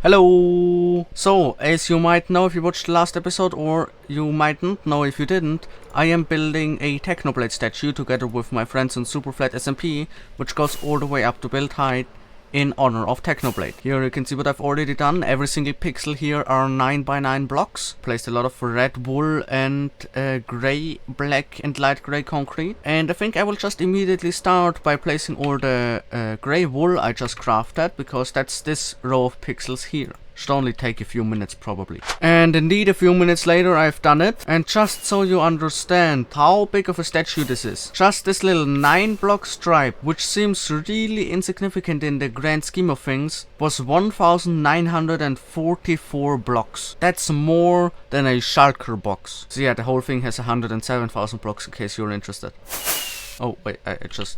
Hello! So, as you might know if you watched the last episode, or you might not know if you didn't, I am building a Technoblade statue together with my friends in Superflat SMP, which goes all the way up to build height in honor of Technoblade. Here you can see what I've already done. Every single pixel here are 9x9 blocks. Placed a lot of red wool and grey, black and light grey concrete. And I think I will just immediately start by placing all the grey wool I just crafted, because that's this row of pixels here. Should only take a few minutes probably. And indeed a few minutes later I've done it. And just so you understand how big of a statue this is, just this little 9 block stripe, which seems really insignificant in the grand scheme of things, was 1944 blocks. That's more than a shulker box. So yeah, the whole thing has 107,000 blocks in case you're interested. Oh wait, I just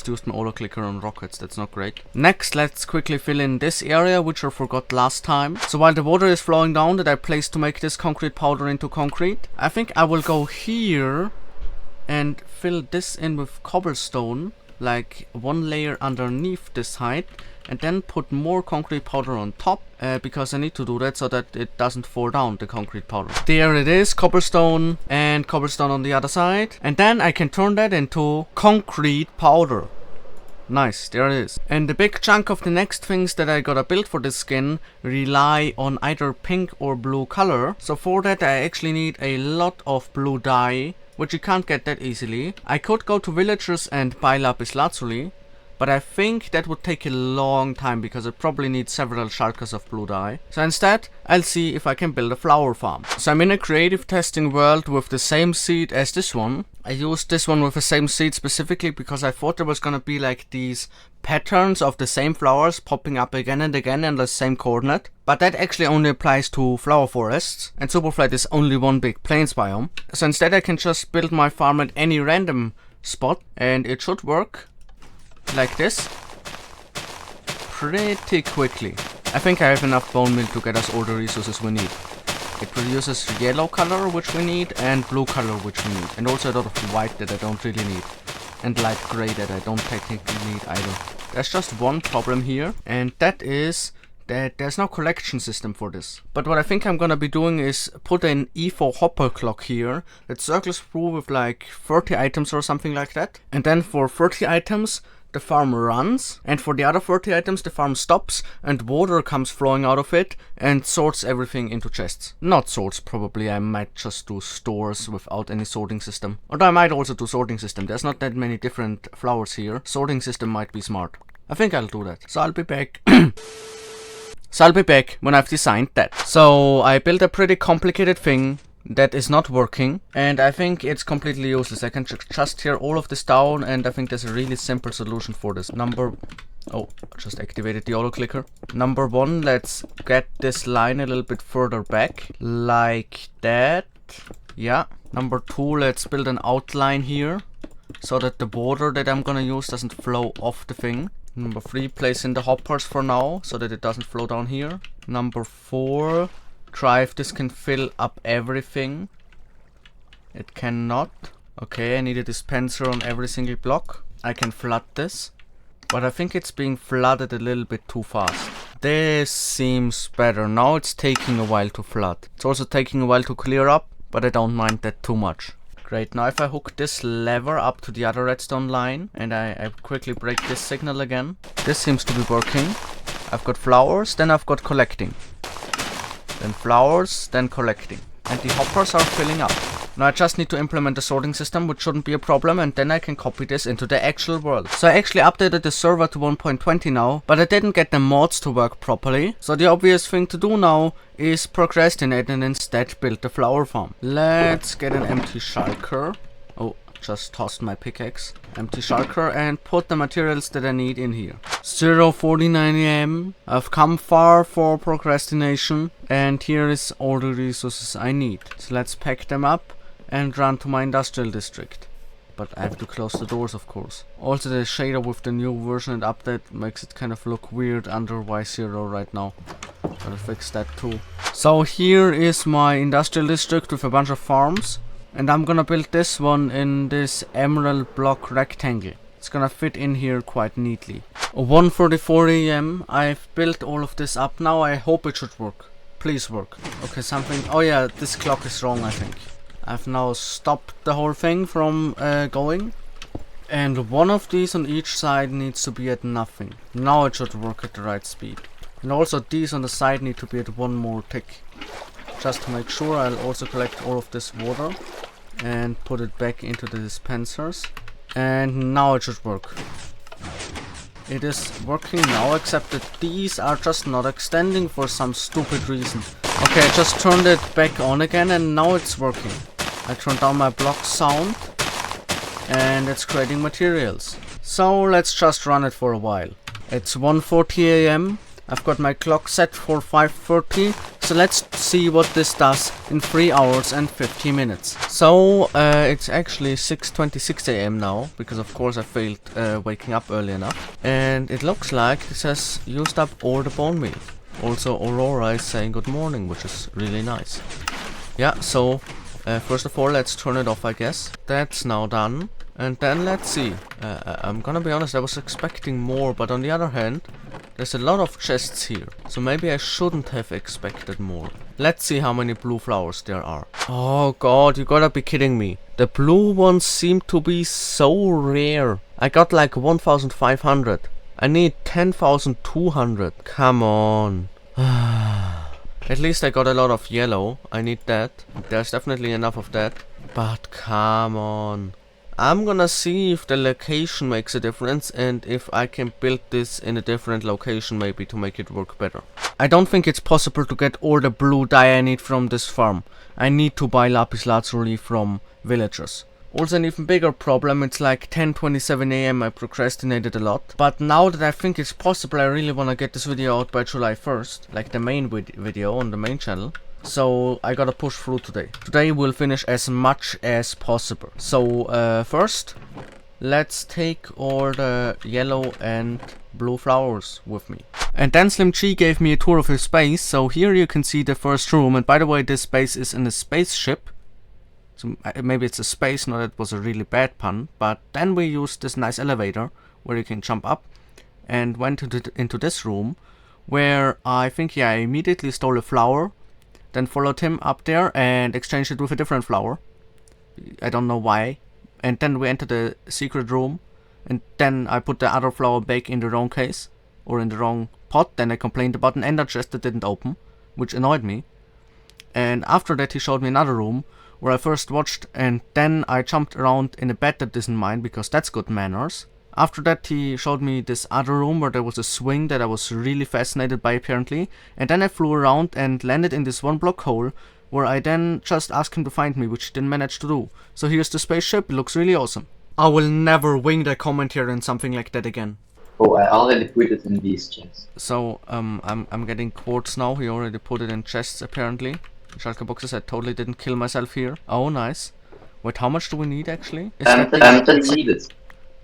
used my auto clicker on rockets. That's not great. Next, let's quickly fill in this area, which I forgot last time. So while the water is flowing down that I placed to make this concrete powder into concrete, I think I will go here and fill this in with cobblestone, like one layer underneath this height, and then put more concrete powder on top, because I need to do that so that it doesn't fall down, the concrete powder. There it is, cobblestone and cobblestone on the other side. And then I can turn that into concrete powder. Nice, there it is. And the big chunk of the next things that I gotta build for this skin rely on either pink or blue color. So for that I actually need a lot of blue dye, which you can't get that easily. I could go to villagers and buy lapis lazuli, but I think that would take a long time because it probably needs several shulkers of blue dye. So instead, I'll see if I can build a flower farm. So I'm in a creative testing world with the same seed as this one. I used this one with the same seed specifically because I thought there was gonna be like these patterns of the same flowers popping up again and again in the same coordinate. But that actually only applies to flower forests, and Superflat is only one big plains biome. So instead I can just build my farm at any random spot and it should work like this pretty quickly. I think I have enough bone meal to get us all the resources we need. It produces yellow color, which we need, and blue color, which we need, and also a lot of white that I don't really need, and light gray that I don't technically need either. There's just one problem here, and that is that there's no collection system for this. But what I think I'm gonna be doing is put an E4 hopper clock here that circles through with like 30 items or something like that, and then for 30 items the farm runs, and for the other 30 items the farm stops and water comes flowing out of it and sorts everything into chests. Not sorts, probably. I might just do stores without any sorting system. Or I might also do sorting system. There's not that many different flowers here. Sorting system might be smart. I think I'll do that. So I'll be back. So I'll be back when I've designed that. So I built a pretty complicated thing that is not working, and I think it's completely useless. I can just tear all of this down, and I think there's a really simple solution for this. Oh, just activated the auto clicker. Number one, let's get this line a little bit further back, like that. Yeah. Number two, let's build an outline here, so that the water that I'm gonna use doesn't flow off the thing. Number three, place in the hoppers for now, so that it doesn't flow down here. Number four, try if this can fill up everything. It cannot. Okay, I need a dispenser on every single block. I can flood this, but I think it's being flooded a little bit too fast. This seems better. Now it's taking a while to flood. It's also taking a while to clear up, but I don't mind that too much. Great, now if I hook this lever up to the other redstone line and I quickly break this signal again, this seems to be working. I've got flowers, then I've got collecting. Then flowers, then collecting. And the hoppers are filling up. Now I just need to implement the sorting system, which shouldn't be a problem, and then I can copy this into the actual world. So I actually updated the server to 1.20 now, but I didn't get the mods to work properly. So the obvious thing to do now is procrastinate and instead build the flower farm. Let's get an empty shulker. Oh, just tossed my pickaxe. Empty shulker, and put the materials that I need in here. 0:49 AM. I've come far for procrastination, and here is all the resources I need. So let's pack them up and run to my industrial district. But I have to close the doors, of course. Also the shader with the new version and update makes it kind of look weird under Y0 right now. Gotta fix that too. So here is my industrial district with a bunch of farms. And I'm gonna build this one in this emerald block rectangle. It's gonna fit in here quite neatly. 1:44 AM. I've built all of this up now. I hope it should work. Please work. Okay, something. Oh yeah, this clock is wrong, I think. I've now stopped the whole thing from going. And one of these on each side needs to be at nothing. Now it should work at the right speed. And also these on the side need to be at one more tick. Just to make sure, I'll also collect all of this water and put it back into the dispensers. And now it should work. It is working now, except that these are just not extending for some stupid reason. Okay, I just turned it back on again and now it's working. I turned down my block sound and it's creating materials. So let's just run it for a while. It's 1:40 AM. I've got my clock set for 5:30. So let's see what this does in 3 hours and 50 minutes. So it's actually 6:26 AM now, because of course I failed waking up early enough. And it looks like this has used up all the bone meal. Also Aurora is saying good morning, which is really nice. Yeah, so first of all let's turn it off, I guess. That's now done. And then let's see. I'm gonna be honest, I was expecting more, but on the other hand, there's a lot of chests here, so maybe I shouldn't have expected more. Let's see how many blue flowers there are. Oh god, you gotta be kidding me. The blue ones seem to be so rare. I got like 1,500. I need 10,200. Come on. At least I got a lot of yellow. I need that. There's definitely enough of that. But come on. I'm gonna see if the location makes a difference and if I can build this in a different location maybe to make it work better. I don't think it's possible to get all the blue dye I need from this farm. I need to buy lapis lazuli from villagers. Also an even bigger problem, it's like 10:27 AM, I procrastinated a lot. But now that I think it's possible, I really wanna get this video out by July 1st. Like the main video on the main channel. So I gotta push through today. Today we'll finish as much as possible. So first, let's take all the yellow and blue flowers with me. And then Slim G gave me a tour of his space. So here you can see the first room. And by the way, this space is in a spaceship. So maybe it's a space, no, that was a really bad pun. But then we used this nice elevator where you can jump up. And went into this room where I think, yeah, I immediately stole a flower. Then followed him up there and exchanged it with a different flower. I don't know why. And then we entered the secret room. And then I put the other flower back in the wrong case. Or in the wrong pot. Then I complained about an ender chest that didn't open. Which annoyed me. And after that he showed me another room. Where I first watched. And then I jumped around in a bed that isn't mine. Because that's good manners. After that he showed me this other room where there was a swing that I was really fascinated by apparently. And then I flew around and landed in this one block hole where I then just asked him to find me, which he didn't manage to do. So here's the spaceship, it looks really awesome. I will never wing the commentary in something like that again. Oh, I already put it in these chests. So I'm getting quartz now, he already put it in chests apparently. Shulker boxes, I totally didn't kill myself here. Oh nice. Wait, how much do we need actually? Needed.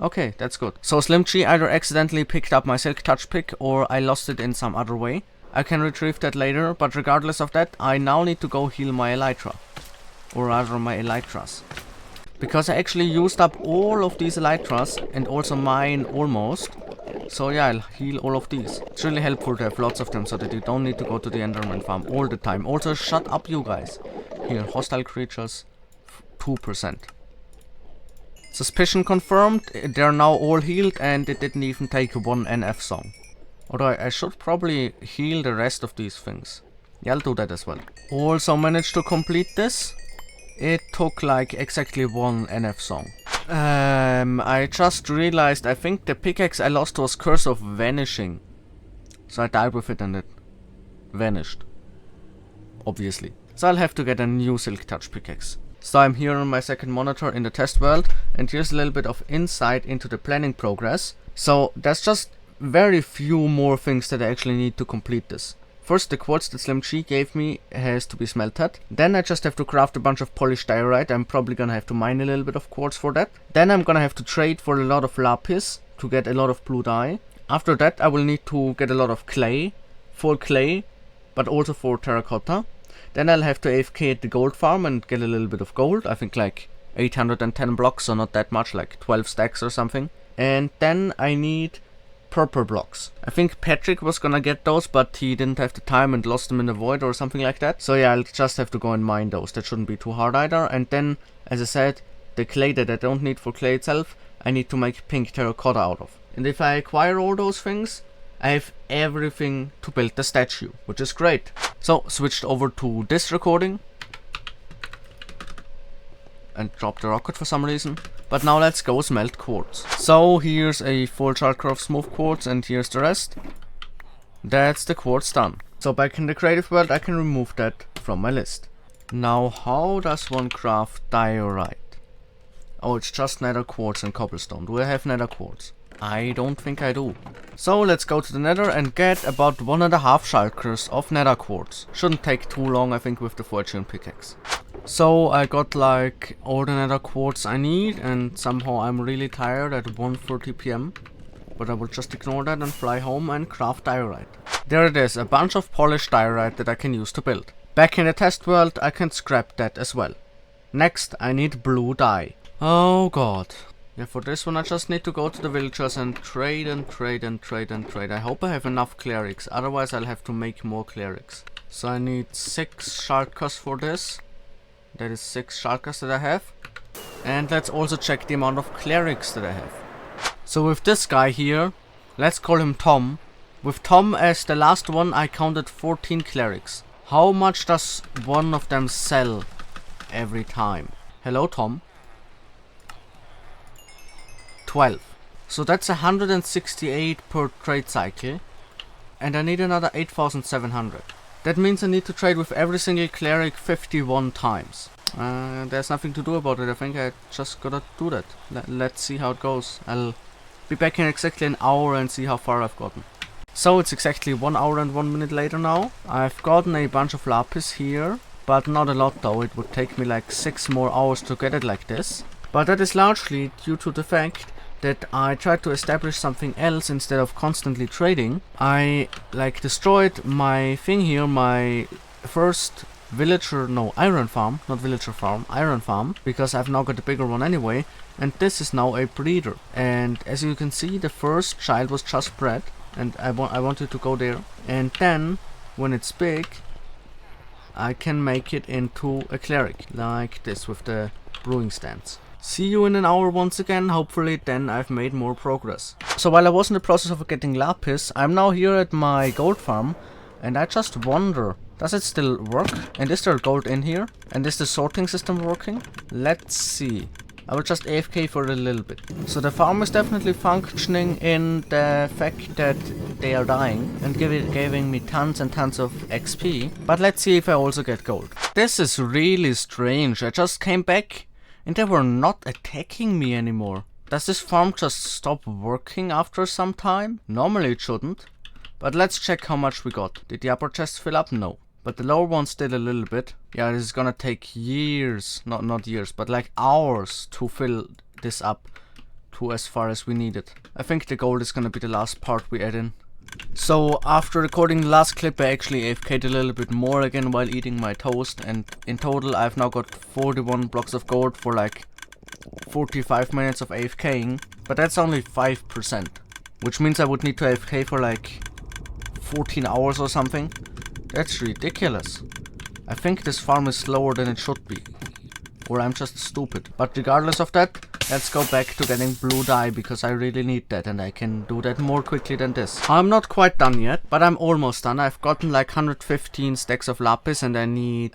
Okay, that's good. So Slim G either accidentally picked up my Silk Touch pick or I lost it in some other way. I can retrieve that later, but regardless of that, I now need to go heal my Elytra. Or rather my Elytras. Because I actually used up all of these Elytras and also mine almost. So yeah, I'll heal all of these. It's really helpful to have lots of them so that you don't need to go to the Enderman farm all the time. Also, shut up you guys. Here, hostile creatures, 2%. Suspicion confirmed, they're now all healed and it didn't even take one NF song. Although I should probably heal the rest of these things. Yeah, I'll do that as well. Also managed to complete this. It took like exactly one NF song. I just realized I think the pickaxe I lost was Curse of Vanishing. So I died with it and it vanished. Obviously. So I'll have to get a new Silk Touch pickaxe. So I'm here on my second monitor in the test world, and here's a little bit of insight into the planning progress. So there's just very few more things that I actually need to complete this. First, the quartz that Slim G gave me has to be smelted. Then I just have to craft a bunch of polished diorite. I'm probably gonna have to mine a little bit of quartz for that. Then I'm gonna have to trade for a lot of lapis to get a lot of blue dye. After that I will need to get a lot of clay, for clay, but also for terracotta. Then I'll have to AFK at the gold farm and get a little bit of gold. I think like 810 blocks, so not that much, like 12 stacks or something. And then I need purple blocks. I think Patrick was gonna get those, but he didn't have the time and lost them in the void or something like that. So yeah, I'll just have to go and mine those. That shouldn't be too hard either. And then, as I said, the clay that I don't need for clay itself, I need to make pink terracotta out of. And if I acquire all those things, I have everything to build the statue, which is great. So, switched over to this recording. And dropped the rocket for some reason. But now let's go smelt quartz. So here's a full shulker of smooth quartz and here's the rest. That's the quartz done. So back in the creative world I can remove that from my list. Now how does one craft diorite? Oh, it's just nether quartz and cobblestone. Do I have nether quartz? I don't think I do. So let's go to the nether and get about 1.5 shulkers of nether quartz. Shouldn't take too long, I think, with the fortune pickaxe. So I got like all the nether quartz I need, and somehow I'm really tired at 1:30 PM. But I will just ignore that and fly home and craft diorite. There it is, a bunch of polished diorite that I can use to build. Back in the test world I can scrap that as well. Next I need blue dye. Oh god. Yeah, for this one I just need to go to the villagers and trade and trade and trade and trade. I hope I have enough clerics, otherwise I'll have to make more clerics. So I need 6 shulkers for this. That is 6 shulkers that I have. And let's also check the amount of clerics that I have. So with this guy here, let's call him Tom. With Tom as the last one I counted 14 clerics. How much does one of them sell every time? Hello Tom. 12. So that's 168 per trade cycle. And I need another 8,700. That means I need to trade with every single cleric 51 times. There's nothing to do about it. I think I just gotta do that. Let's see how it goes. I'll be back in exactly an hour and see how far I've gotten. So it's exactly 1 hour and 1 minute later now. I've gotten a bunch of lapis here, but not a lot though. It would take me like 6 more hours to get it like this. But that is largely due to the fact that I tried to establish something else instead of constantly trading. I like destroyed my thing here, my first iron farm, not villager farm, iron farm, because I've now got a bigger one anyway, and this is now a breeder. And as you can see, the first child was just bred, and I wanted to go there, and then when it's big I can make it into a cleric, like this with the brewing stands. See you in an hour once again. Hopefully then I've made more progress. So while I was in the process of getting lapis, I'm now here at my gold farm, and I just wonder, does it still work? And is there gold in here? And is the sorting system working? Let's see. I will just AFK for a little bit. So the farm is definitely functioning in the fact that they are dying and giving me tons and tons of XP. But let's see if I also get gold. This is really strange. I just came back and they were not attacking me anymore. Does this farm just stop working after some time? Normally it shouldn't. But let's check how much we got. Did the upper chest fill up? No. But the lower ones did a little bit. Yeah, this is gonna take years, not years, but like hours to fill this up to as far as we need it. I think the gold is gonna be the last part we add in. So after recording the last clip, I actually AFK'd a little bit more again while eating my toast, and in total I've now got 41 blocks of gold for like 45 minutes of AFKing, but that's only 5%, which means I would need to AFK for like 14 hours or something. That's ridiculous. I think this farm is slower than it should be, or I'm just stupid. But regardless of that, let's go back to getting blue dye, because I really need that, and I can do that more quickly than this. I'm not quite done yet, but I'm almost done. I've gotten like 115 stacks of lapis, and I need,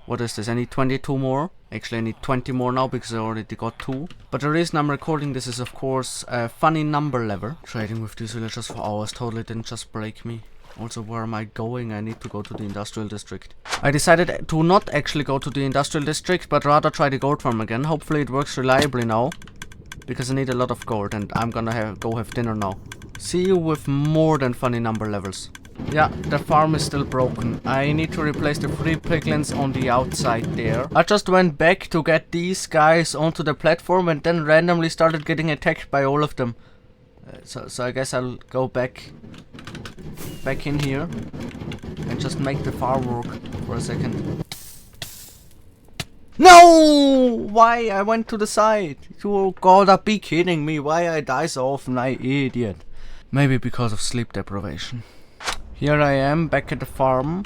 what is this? I need 22 more. Actually, I need 20 more now, because I already got 2. But the reason I'm recording this is, of course, a funny number lever. Trading with these villagers for hours totally didn't just break me. Also, where am I going? I need to go to the industrial district. I decided to not actually go to the industrial district, but rather try the gold farm again. Hopefully it works reliably now, because I need a lot of gold, and I'm gonna go have dinner now. See you with more than funny number levels. Yeah, the farm is still broken. I need to replace the 3 piglins on the outside there. I just went back to get these guys onto the platform, and then randomly started getting attacked by all of them. So I guess I'll go back in here and just make the farm work for a second. No! Why I went to the side? You gotta be kidding me. Why I die so often, I idiot. Maybe because of sleep deprivation. Here I am, back at the farm.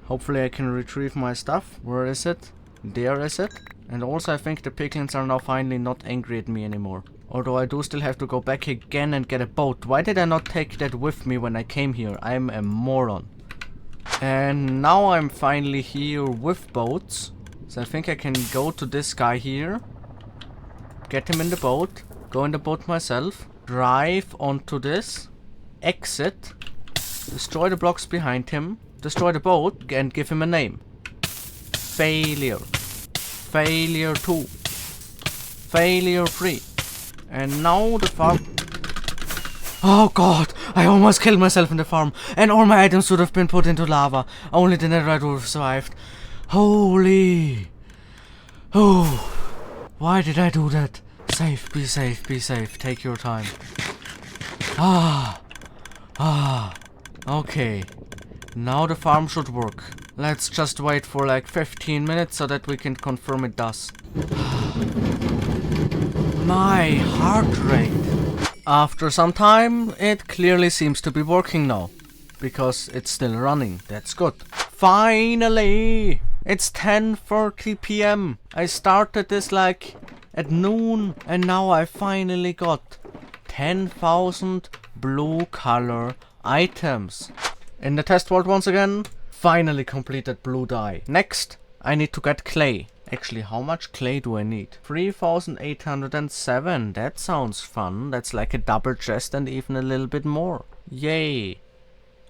Hopefully I can retrieve my stuff. Where is it? There is it. And also I think the piglins are now finally not angry at me anymore. Although I do still have to go back again and get a boat. Why did I not take that with me when I came here? I'm a moron. And now I'm finally here with boats. So I think I can go to this guy here. Get him in the boat. Go in the boat myself. Drive onto this. Exit. Destroy the blocks behind him. Destroy the boat and give him a name. Failure. Failure 2. Failure 3. And now the farm... Oh god, I almost killed myself in the farm. And all my items would have been put into lava. Only the netherite would have survived. Holy... Oh... Why did I do that? Safe, be safe, be safe. Take your time. Okay. Now the farm should work. Let's just wait for like 15 minutes so that we can confirm it does. My heart rate. After some time, it clearly seems to be working now. Because it's still running. That's good. Finally! It's 10:30 PM. I started this like at noon. And now I finally got 10,000 blue color items. In the test world once again. Finally completed blue dye. Next, I need to get clay. Actually, how much clay do I need? 3,807. That sounds fun. That's like a double chest and even a little bit more. Yay.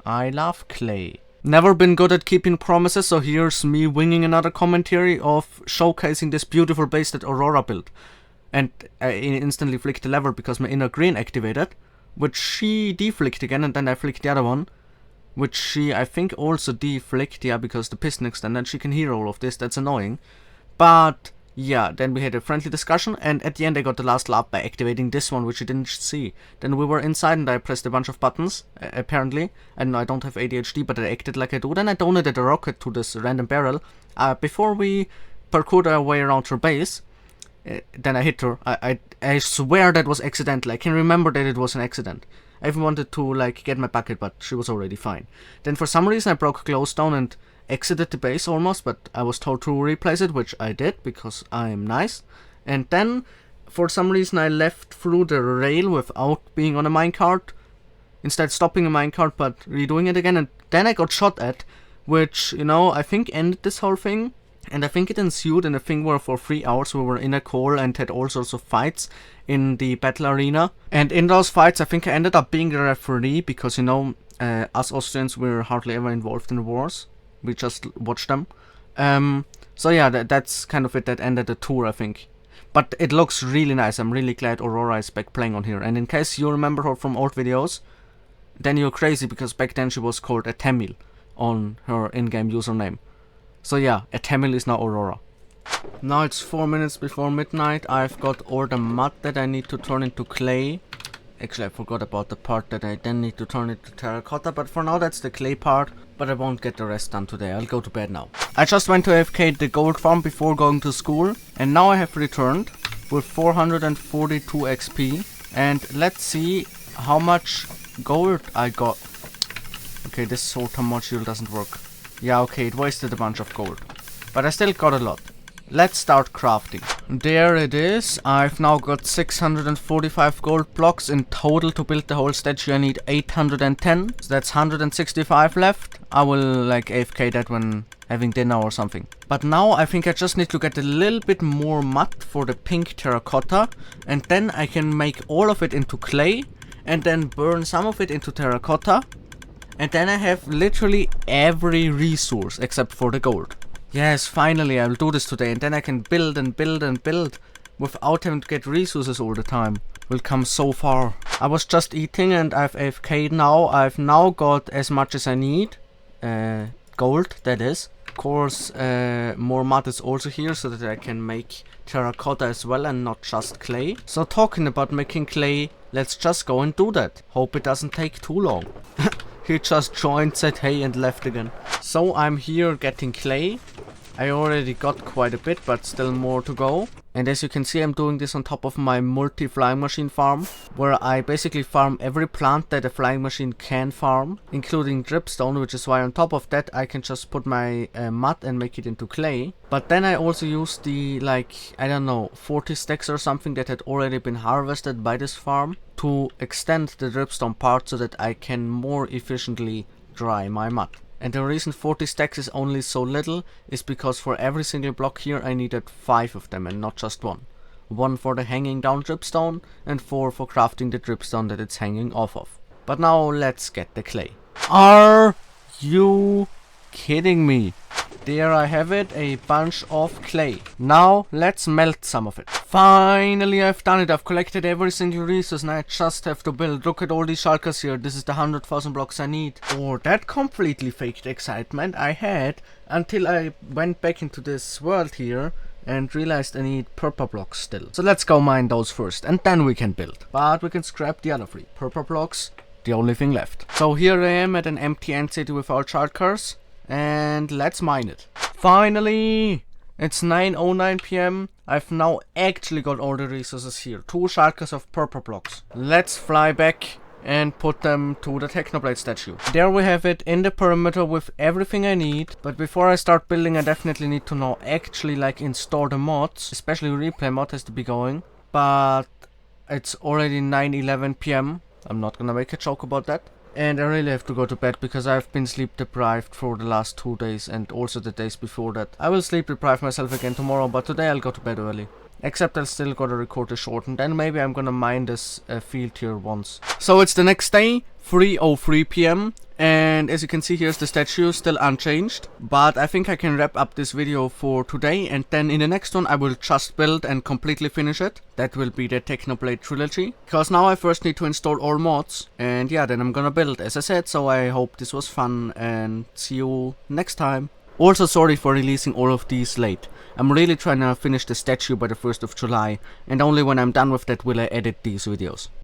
I love clay. Never been good at keeping promises, so here's me winging another commentary of showcasing this beautiful base that Aurora built. And I instantly flicked the lever because my inner green activated, which she deflicked again, and then I flicked the other one. Which she, I think, also deflicked, yeah, because the piston extended. She can hear all of this, that's annoying. But, yeah, then we had a friendly discussion, and at the end I got the last lap by activating this one, which you didn't see. Then we were inside, and I pressed a bunch of buttons, apparently. And I don't have ADHD, but I acted like I do. Then I donated a rocket to this random barrel. Before we parkoured our way around her base, then I hit her. I swear that was accidental. I can remember that it was an accident. I even wanted to like get my bucket, but she was already fine. Then for some reason I broke glowstone and exited the base almost, but I was told to replace it, which I did because I'm nice. And then for some reason I left through the rail without being on a minecart. Instead stopping a minecart but redoing it again, and then I got shot at, which, you know, I think ended this whole thing. And I think it ensued in a thing where for 3 hours we were in a call and had all sorts of fights in the battle arena. And in those fights I think I ended up being the referee because, you know, us Austrians, we're hardly ever involved in wars. We just watch them. So yeah, that's kind of it. That ended the tour, I think. But it looks really nice. I'm really glad Aurora is back playing on here. And in case you remember her from old videos, then you're crazy because back then she was called Ep2 on her in-game username. So yeah, Ep2 is now Aurora. Now it's 4 minutes before midnight. I've got all the mud that I need to turn into clay. Actually, I forgot about the part that I then need to turn it to terracotta, but for now that's the clay part. But I won't get the rest done today. I'll go to bed now. I just went to AFK the gold farm before going to school, and now I have returned with 442 XP. And let's see how much gold I got. Okay, this Sultan module doesn't work. Yeah, okay, it wasted a bunch of gold. But I still got a lot. Let's start crafting. There it is. I've now got 645 gold blocks in total to build the whole statue. I need 810. So that's 165 left. I will like AFK that when having dinner or something. But now I think I just need to get a little bit more mud for the pink terracotta. And then I can make all of it into clay. And then burn some of it into terracotta. And then I have literally every resource except for the gold. Yes, finally I will do this today, and then I can build and build and build without having to get resources all the time. We'll come so far. I was just eating and I've AFK'd now. I've now got as much as I need. Gold, that is. Of course, more mud is also here so that I can make terracotta as well and not just clay. So talking about making clay, let's just go and do that. Hope it doesn't take too long. He just joined, said hey and left again. So I'm here getting clay. I already got quite a bit, but still more to go. And as you can see, I'm doing this on top of my multi-flying machine farm, where I basically farm every plant that a flying machine can farm, including dripstone, which is why on top of that I can just put my mud and make it into clay. But then I also use the, like, I don't know, 40 stacks or something that had already been harvested by this farm to extend the dripstone part so that I can more efficiently dry my mud. And the reason 40 stacks is only so little is because for every single block here I needed 5 of them and not just one. 1 for the hanging down dripstone and 4 for crafting the dripstone that it's hanging off of. But now let's get the clay. Are you kidding me? There I have it, a bunch of clay. Now let's melt some of it. Finally I've done it. I've collected every single resource and I just have to build. Look at all these shulkers here. This is the 100,000 blocks I need. Or that completely faked excitement I had until I went back into this world here and realized I need purple blocks still. So let's go mine those first and then we can build. But we can scrap the other 3. Purple blocks, the only thing left. So here I am at an empty end city without shulkers. And let's mine it. Finally! It's 9:09 PM. I've now actually got all the resources here. 2 shulkers of purple blocks. Let's fly back and put them to the Technoblade statue. There we have it in the perimeter with everything I need. But before I start building, I definitely need to now actually like install the mods. Especially replay mod has to be going. But it's already 9:11 PM. I'm not gonna make a joke about that. And I really have to go to bed because I've been sleep deprived for the last 2 days and also the days before that. I will sleep deprive myself again tomorrow, but today I'll go to bed early. Except I'll still gotta record the short and then maybe I'm gonna mine this field here once. So it's the next day, 3:03 PM. And as you can see, here's the statue, still unchanged. But I think I can wrap up this video for today. And then in the next one I will just build and completely finish it. That will be the Technoblade trilogy. Because now I first need to install all mods. And yeah, then I'm gonna build as I said. So I hope this was fun and see you next time. Also sorry for releasing all of these late. I'm really trying to finish the statue by the 1st of July. And only when I'm done with that will I edit these videos.